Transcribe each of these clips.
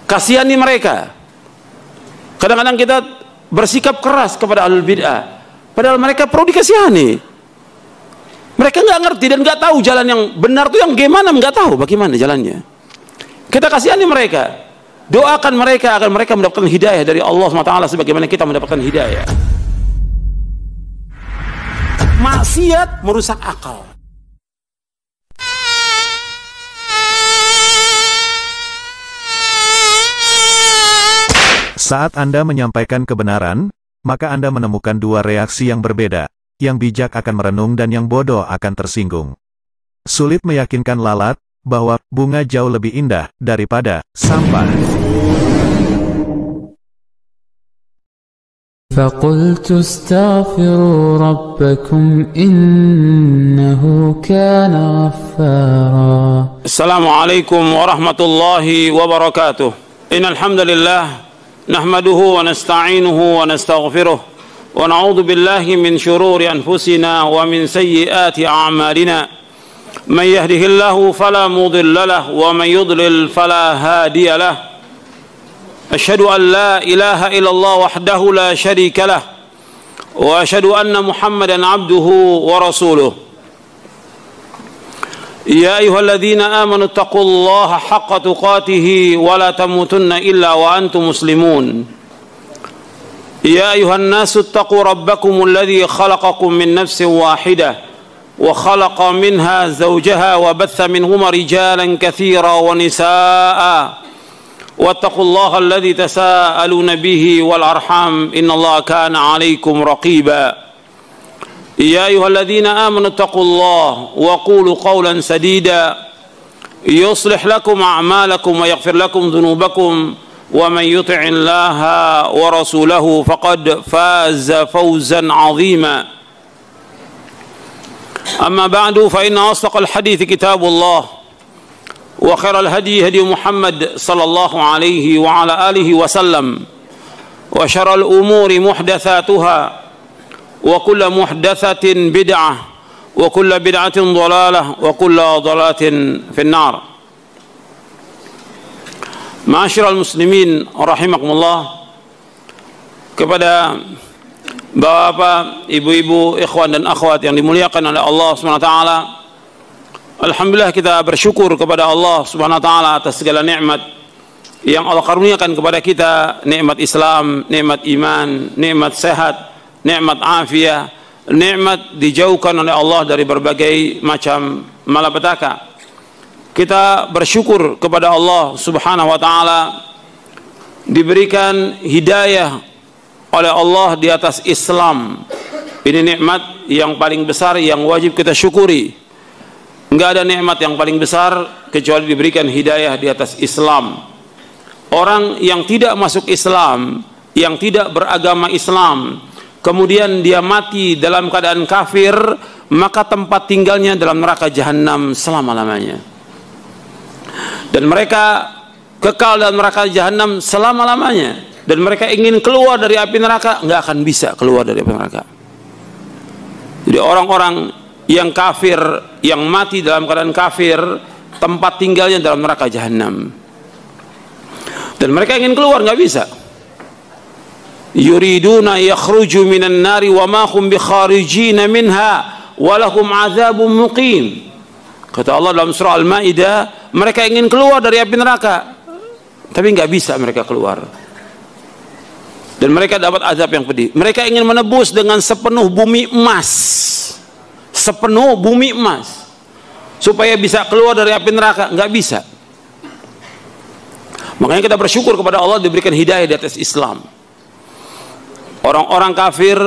Kasihani mereka. Kadang-kadang kita bersikap keras kepada ahlul bid'ah, padahal mereka perlu dikasihani. Mereka nggak ngerti dan nggak tahu jalan yang benar itu yang gimana, nggak tahu bagaimana jalannya. Kita kasihani mereka, doakan mereka agar mereka mendapatkan hidayah dari Allah SWT sebagaimana kita mendapatkan hidayah. Maksiat merusak akal. Saat Anda menyampaikan kebenaran, maka Anda menemukan dua reaksi yang berbeda. Yang bijak akan merenung dan yang bodoh akan tersinggung. Sulit meyakinkan lalat bahwa bunga jauh lebih indah daripada sampah. فَقُلْتُ اسْتَغْفِرُوا رَبَّكُمْ إِنَّهُ كَانَ غَفَّارًا. Assalamualaikum warahmatullahi wabarakatuh. Innal hamdalillah nahmaduhu wa nasta'inuhu wa nastaghfiruh wa na'udzu billahi min shururi anfusina wa min sayyiati a'malina. Man yahdihillahu fala mudilla lahu wa man yudlil fala hadiya lahu. Asyhadu an la ilaha illallah wahdahu la syarika lah wa asyhadu anna Muhammadan abduhu wa rasuluh. Ya ayyuhalladzina amanu taqullaha haqqa tuqatih wa la tamutunna illa wa antum muslimun. Ya ayyuhan nasu taqu rabbakumul ladzi khalaqakum min nafsin wahidah wa khalaqa minha zawjaha wa batha minhuma rijalan katsiran wa nisaa'a. Wattaqullaha alladzi tasaaluna bihi wal arham innallaha kana 'alaikum raqiba. Ya ayyuhalladzina amanu taqullaha wa qulu qawlan sadida yuslih lakum a'malakum wa yaghfir lakum dhunubakum wa man yuti'illaha wa rasulahu faqad faza fawzan 'azima. Amma ba'du fa inna asdaqal hadithi kitabullah wa khairal hadi hadi Muhammad sallallahu alaihi wa ala alihi wa sallam wa syarrul umuri muhdatsatuha wa kullu muhdatsatin bid'ah wa kullu bid'atin dhalalah wa kullu dhalalatin finnar. Ma'asyiral muslimin rahimakumullah, kepada bapak, ibu-ibu, ikhwan dan akhwat yang dimuliakan oleh Allah Subhanahu wa taala, alhamdulillah kita bersyukur kepada Allah Subhanahu wa taala atas segala nikmat yang Allah karuniakan kepada kita, nikmat Islam, nikmat iman, nikmat sehat, nikmat afiah, nikmat dijauhkan oleh Allah dari berbagai macam malapetaka. Kita bersyukur kepada Allah Subhanahu wa taala diberikan hidayah oleh Allah di atas Islam. Ini nikmat yang paling besar yang wajib kita syukuri. Enggak ada nikmat yang paling besar kecuali diberikan hidayah di atas Islam. Orang yang tidak masuk Islam, yang tidak beragama Islam, kemudian dia mati dalam keadaan kafir, maka tempat tinggalnya dalam neraka jahanam selama-lamanya. Dan mereka kekal dalam neraka jahanam selama-lamanya. Dan mereka ingin keluar dari api neraka, nggak akan bisa keluar dari api neraka. Jadi orang-orang yang kafir, yang mati dalam keadaan kafir, tempat tinggalnya dalam neraka jahanam. Dan mereka ingin keluar, nggak bisa. Yuriduna yakhruju minan nari wa ma hum bikharijina minha wa lahum adzabun muqim. Kata Allah dalam surah Al-Maidah, mereka ingin keluar dari api neraka, tapi nggak bisa mereka keluar. Dan mereka dapat azab yang pedih. Mereka ingin menebus dengan sepenuh bumi emas, sepenuh bumi emas, supaya bisa keluar dari api neraka, nggak bisa. Makanya kita bersyukur kepada Allah diberikan hidayah di atas Islam. Orang-orang kafir,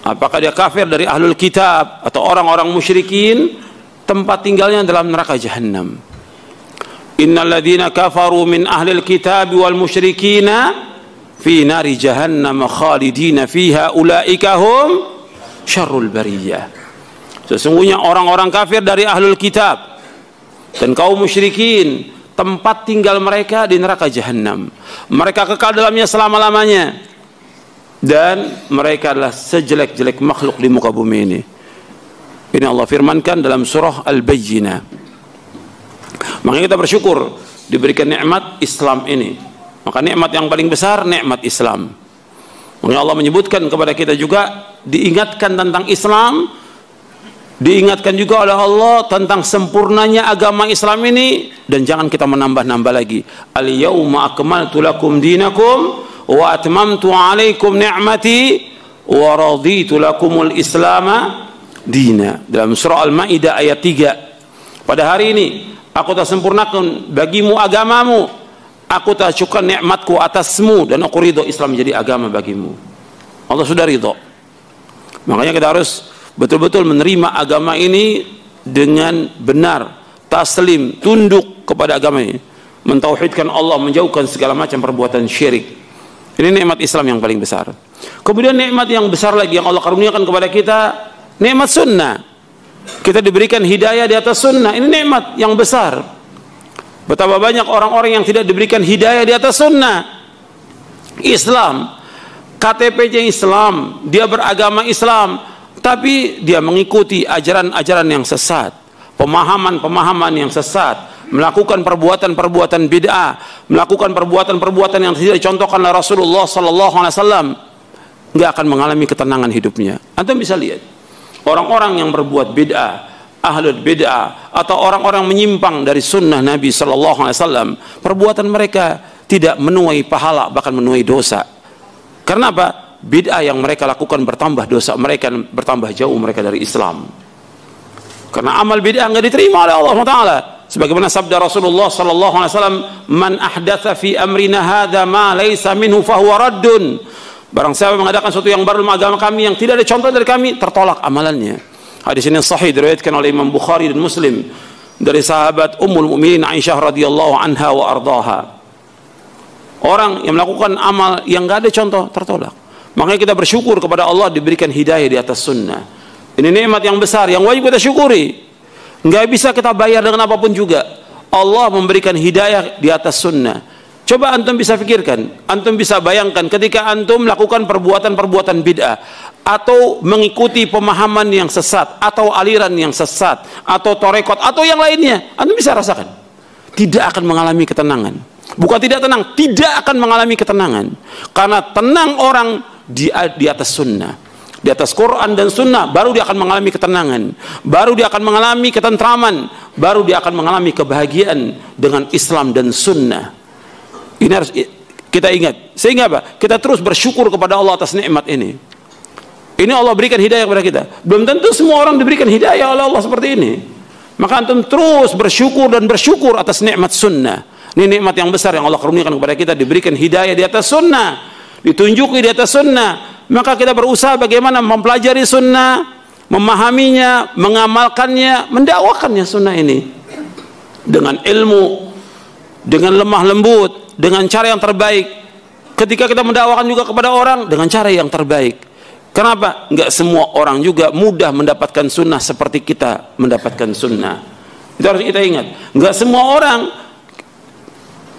apakah dia kafir dari ahlul kitab atau orang-orang musyrikin, tempat tinggalnya dalam neraka jahanam. Innal ladzina kafaru min ahlil kitab wal musyrikina fi nari jahannam khalidina fiha ulaika hum syarrul bariyah. Sesungguhnya orang-orang kafir dari ahlul kitab dan kaum musyrikin, tempat tinggal mereka di neraka jahanam. Mereka kekal dalamnya selama-lamanya. Dan mereka adalah sejelek-jelek makhluk di muka bumi ini. Ini Allah firmankan dalam surah Al-Bayyinah. Makanya kita bersyukur diberikan nikmat Islam ini. Maka nikmat yang paling besar nikmat Islam. Makanya Allah menyebutkan kepada kita juga, diingatkan tentang Islam, diingatkan juga oleh Allah tentang sempurnanya agama Islam ini, dan jangan kita menambah-nambah lagi. Al-yauma akmaltu lakum dinakum wa atmamtu alaikum ni'mati wa raditu lakumul islama dina. Dalam surah Al-Maidah ayat 3. Pada hari ini aku telah sempurnakan bagimu agamamu, aku telah cukupkan nikmatku atasmu, dan aku ridho Islam menjadi agama bagimu. Allah sudah ridho. Makanya kita harus betul-betul menerima agama ini dengan benar, taslim, tunduk kepada agama ini, mentauhidkan Allah, menjauhkan segala macam perbuatan syirik. Ini nikmat Islam yang paling besar. Kemudian nikmat yang besar lagi yang Allah karuniakan kepada kita, nikmat sunnah. Kita diberikan hidayah di atas sunnah. Ini nikmat yang besar. Betapa banyak orang-orang yang tidak diberikan hidayah di atas sunnah. Islam, KTP-nya Islam, dia beragama Islam, tapi dia mengikuti ajaran-ajaran yang sesat, pemahaman-pemahaman yang sesat, melakukan perbuatan-perbuatan bid'ah, melakukan perbuatan-perbuatan yang tidak dicontohkan oleh Rasulullah sallallahu alaihi wasallam, nggak akan mengalami ketenangan hidupnya. Antum bisa lihat orang-orang yang berbuat bid'ah, ahlul bid'ah, atau orang-orang menyimpang dari sunnah Nabi sallallahu alaihi wasallam, perbuatan mereka tidak menuai pahala, bahkan menuai dosa. Karena apa? Bid'ah yang mereka lakukan bertambah, dosa mereka bertambah jauh mereka dari Islam. Karena amal bid'ah nggak diterima oleh Allah Taala. Sebagaimana sabda Rasulullah sallallahu alaihi wasallam, "Man ahdatsa fi amrina hadza ma laysa minhu fahuwa raddun." Barang siapa mengadakan sesuatu yang baru dalam agama kami yang tidak ada contoh dari kami, tertolak amalannya. Hadis ini sahih diriwayatkan oleh Imam Bukhari dan Muslim dari sahabat Ummul Mukminin Aisyah radhiyallahu anha wa ardhaha. Orang yang melakukan amal yang enggak ada contoh, tertolak. Makanya kita bersyukur kepada Allah diberikan hidayah di atas sunnah. Ini nikmat yang besar yang wajib kita syukuri. Enggak bisa kita bayar dengan apapun juga. Allah memberikan hidayah di atas sunnah. Coba antum bisa pikirkan, antum bisa bayangkan ketika antum melakukan perbuatan-perbuatan bid'ah, atau mengikuti pemahaman yang sesat, atau aliran yang sesat, atau torekot, atau yang lainnya, antum bisa rasakan tidak akan mengalami ketenangan. Bukan tidak tenang, tidak akan mengalami ketenangan. Karena tenang orang di atas sunnah, di atas Quran dan sunnah, baru dia akan mengalami ketenangan, baru dia akan mengalami ketentraman, baru dia akan mengalami kebahagiaan dengan Islam dan sunnah. Ini harus kita ingat. Sehingga apa? Kita terus bersyukur kepada Allah atas nikmat ini. Ini Allah berikan hidayah kepada kita. Belum tentu semua orang diberikan hidayah oleh Allah seperti ini. Maka antum terus bersyukur dan bersyukur atas nikmat sunnah. Ini nikmat yang besar yang Allah karuniakan kepada kita, diberikan hidayah di atas sunnah, ditunjuki di atas sunnah. Maka kita berusaha bagaimana mempelajari sunnah, memahaminya, mengamalkannya, mendakwakannya sunnah ini dengan ilmu, dengan lemah lembut, dengan cara yang terbaik. Ketika kita mendakwakan juga kepada orang dengan cara yang terbaik. Kenapa? Enggak semua orang juga mudah mendapatkan sunnah seperti kita mendapatkan sunnah. Itu harus kita ingat. Enggak semua orang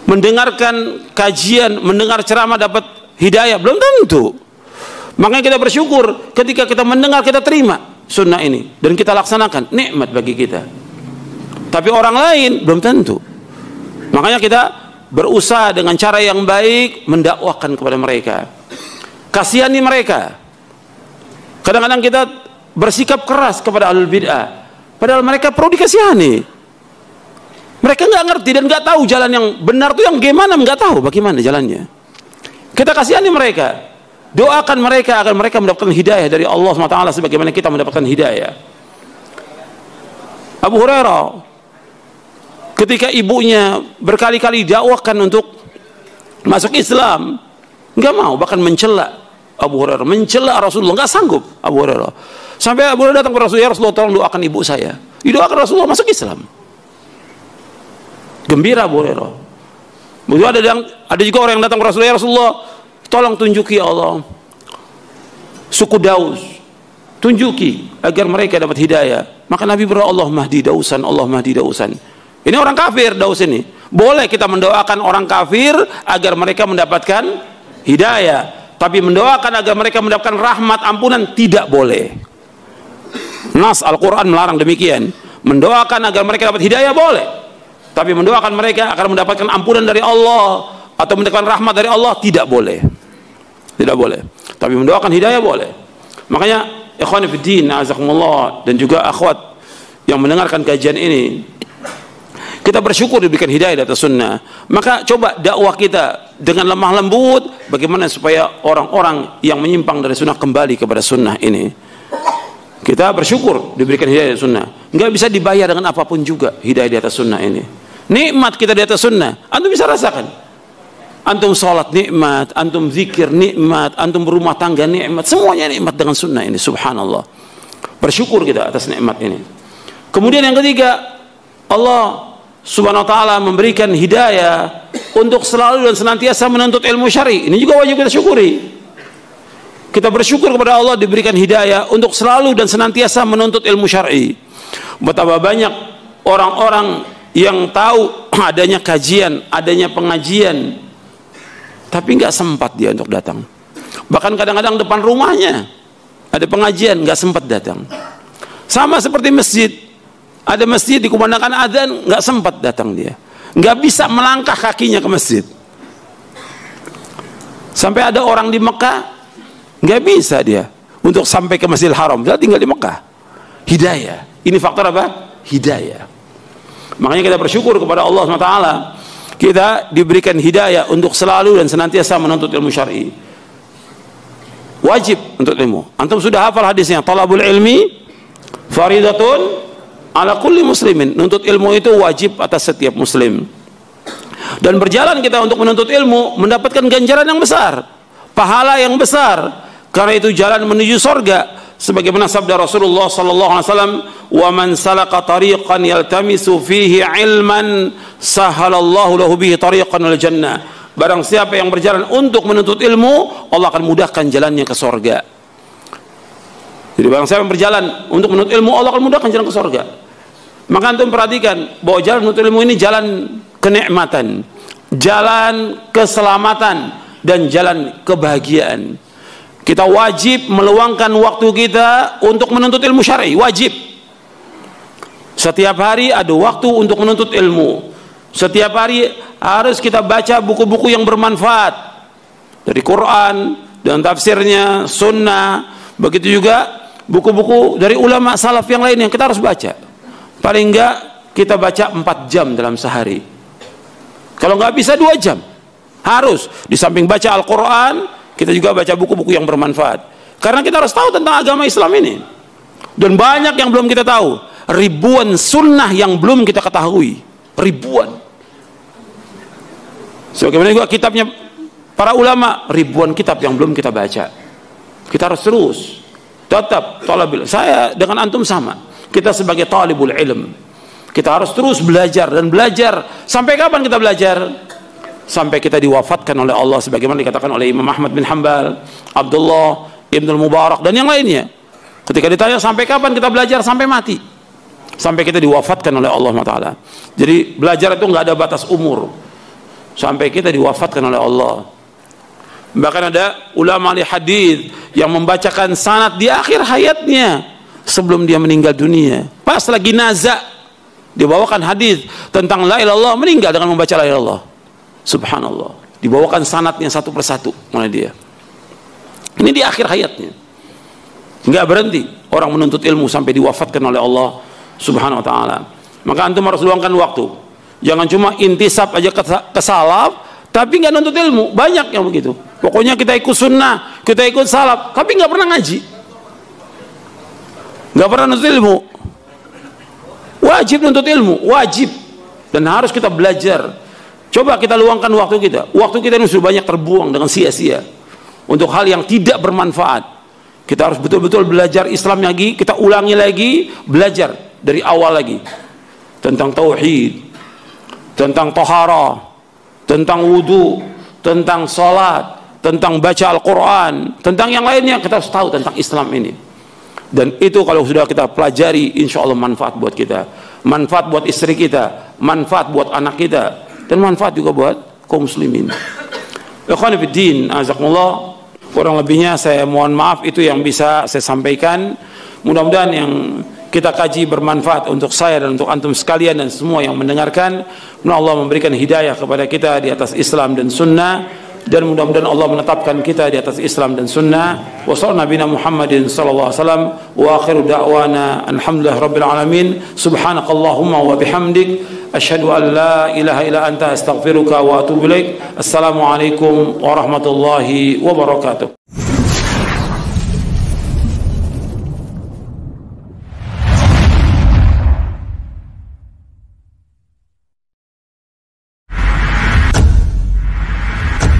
mendengarkan kajian, mendengar ceramah dapat hidayah, belum tentu. Makanya kita bersyukur ketika kita mendengar, kita terima sunnah ini dan kita laksanakan, nikmat bagi kita. Tapi orang lain belum tentu. Makanya kita berusaha dengan cara yang baik mendakwakan kepada mereka, kasihani mereka. Kadang-kadang kita bersikap keras kepada ahlul bid'ah, padahal mereka perlu dikasihani. Mereka nggak ngerti dan nggak tahu jalan yang benar itu yang gimana, nggak tahu bagaimana jalannya. Kita kasihani mereka, doakan mereka agar mereka mendapatkan hidayah dari Allah SWT sebagaimana kita mendapatkan hidayah. Abu Hurairah ketika ibunya berkali-kali dakwakan untuk masuk Islam, nggak mau, bahkan mencela Abu Hurairah, mencela Rasulullah, nggak sanggup Abu Hurairah. Sampai Abu Hurairah datang ke Rasulullah, ya Rasulullah tolong doakan ibu saya. Didoakan Rasulullah masuk Islam. Gembira Abu Hurairah. Ada juga orang yang datang ke Rasulullah, ya Rasulullah tolong tunjuki ya Allah suku Daus, tunjuki agar mereka dapat hidayah. Maka Nabi berdoa, Allah mahdi Dausan, Allah mahdi Dausan. Ini orang kafir Daus ini. Boleh kita mendoakan orang kafir agar mereka mendapatkan hidayah, tapi mendoakan agar mereka mendapatkan rahmat ampunan tidak boleh. Nas Al-Quran melarang demikian. Mendoakan agar mereka dapat hidayah boleh, Tapi mendoakan mereka akan mendapatkan ampunan dari Allah atau mendapatkan rahmat dari Allah tidak boleh. Tidak boleh. Tapi mendoakan hidayah boleh. Makanya ikhwan fillah, azakumullah, dan juga akhwat yang mendengarkan kajian ini, kita bersyukur diberikan hidayah dari sunnah. Maka coba dakwah kita dengan lemah lembut, bagaimana supaya orang-orang yang menyimpang dari sunnah kembali kepada sunnah ini. Kita bersyukur diberikan hidayah dari sunnah. Nggak bisa dibayar dengan apapun juga hidayah di atas sunnah ini. Nikmat kita di atas sunnah, antum bisa rasakan. Antum sholat nikmat, antum zikir nikmat, antum berumah tangga nikmat, semuanya nikmat dengan sunnah ini, subhanallah. Bersyukur kita atas nikmat ini. Kemudian yang ketiga, Allah subhanahu wa ta'ala memberikan hidayah untuk selalu dan senantiasa menuntut ilmu syar'i. Ini juga wajib kita syukuri. Kita bersyukur kepada Allah diberikan hidayah untuk selalu dan senantiasa menuntut ilmu syar'i. Betapa banyak orang-orang yang tahu adanya kajian, adanya pengajian, tapi nggak sempat dia untuk datang. Bahkan kadang-kadang depan rumahnya ada pengajian, nggak sempat datang. Sama seperti masjid, ada masjid dikumandangkan adzan, nggak sempat datang dia, nggak bisa melangkah kakinya ke masjid. Sampai ada orang di Mekah nggak bisa dia untuk sampai ke Masjidil Haram, dia tinggal di Mekah. Hidayah, ini faktor apa? Hidayah. Makanya kita bersyukur kepada Allah SWT, kita diberikan hidayah untuk selalu dan senantiasa menuntut ilmu syar'i. Wajib untuk ilmu. Antum sudah hafal hadisnya, talabul ilmi faridatun ala kulli muslimin. Menuntut ilmu itu wajib atas setiap muslim. Dan berjalan kita untuk menuntut ilmu mendapatkan ganjaran yang besar, pahala yang besar. Karena itu jalan menuju surga. Sebagaimana sabda Rasulullah sallallahu alaihi wasallam, "Wa man salaka tariqan yaltamisu fihi ilman, sahalallahu lahu bihi tariqan al jannah." Barang siapa yang berjalan untuk menuntut ilmu, Allah akan mudahkan jalannya ke surga. Jadi barang siapa yang berjalan untuk menuntut ilmu, Allah akan mudahkan jalan ke surga. Maka antum perhatikan bahwa jalan menuntut ilmu ini jalan kenikmatan, jalan keselamatan, dan jalan kebahagiaan. Kita wajib meluangkan waktu kita untuk menuntut ilmu syar'i, wajib. Setiap hari ada waktu untuk menuntut ilmu. Setiap hari harus kita baca buku-buku yang bermanfaat dari Quran dan tafsirnya, sunnah, begitu juga buku-buku dari ulama salaf yang lain yang kita harus baca. Paling enggak kita baca 4 jam dalam sehari. Kalau nggak bisa 2 jam. Harus di samping baca Al-Quran, kita juga baca buku-buku yang bermanfaat. Karena kita harus tahu tentang agama Islam ini. Dan banyak yang belum kita tahu. Ribuan sunnah yang belum kita ketahui. Ribuan. Sebagaimana juga kitabnya para ulama, ribuan kitab yang belum kita baca. Kita harus terus tetap talabil. Saya dengan antum sama. Kita sebagai talibul ilm, kita harus terus belajar dan belajar. Sampai kapan kita belajar? Sampai kita diwafatkan oleh Allah, sebagaimana dikatakan oleh Imam Ahmad bin Hanbal, Abdullah Ibn Mubarak, dan yang lainnya. Ketika ditanya sampai kapan kita belajar, sampai mati, sampai kita diwafatkan oleh Allah Taala. Jadi belajar itu nggak ada batas umur, sampai kita diwafatkan oleh Allah. Bahkan ada ulama ahli hadis yang membacakan sanad di akhir hayatnya sebelum dia meninggal dunia. Pas lagi nazak dibawakan hadis tentang la ilaha illallah, meninggal dengan membaca la ilaha illallah. Subhanallah, dibawakan sanadnya satu persatu oleh dia. Ini di akhir hayatnya. Nggak berhenti orang menuntut ilmu sampai diwafatkan oleh Allah Subhanahu wa ta'ala. Maka antum harus luangkan waktu. Jangan cuma intisab aja ke salaf tapi nggak nuntut ilmu. Banyak yang begitu. Pokoknya kita ikut sunnah, kita ikut salaf, tapi nggak pernah ngaji, nggak pernah nuntut ilmu. Wajib nuntut ilmu, wajib, dan harus kita belajar. Coba kita luangkan waktu kita. Waktu kita ini sudah banyak terbuang dengan sia-sia untuk hal yang tidak bermanfaat. Kita harus betul-betul belajar Islam lagi. Kita ulangi lagi, belajar dari awal lagi tentang tauhid, tentang taharah, tentang wudu, tentang salat, tentang baca Al-Quran, tentang yang lainnya. Kita harus tahu tentang Islam ini. Dan itu kalau sudah kita pelajari, insya Allah manfaat buat kita, manfaat buat istri kita, manfaat buat anak kita, dan manfaat juga buat kaum muslimin. Ikhwan fillah, azakumullah. Kurang lebihnya saya mohon maaf, itu yang bisa saya sampaikan. Mudah-mudahan yang kita kaji bermanfaat untuk saya dan untuk antum sekalian dan semua yang mendengarkan. Mudah Allah memberikan hidayah kepada kita di atas Islam dan Sunnah, dan mudah-mudahan Allah menetapkan kita di atas Islam dan Sunnah. Wa sallallahu nabiyana Muhammadin sallallahu alaihi wasallam wa akhiru da'wana alhamdulillah rabbil alamin. Subhanakallahumma wa bihamdik asyhadu an la ilaha illa anta astaghfiruka wa atubu ilaik. Assalamualaikum warahmatullahi wabarakatuh.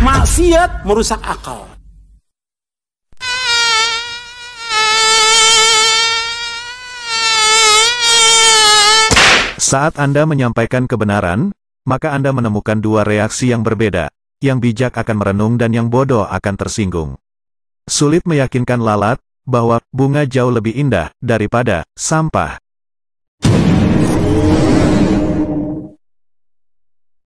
Maksiat merusak akal. Saat Anda menyampaikan kebenaran, maka Anda menemukan dua reaksi yang berbeda. Yang bijak akan merenung dan yang bodoh akan tersinggung. Sulit meyakinkan lalat bahwa bunga jauh lebih indah daripada sampah.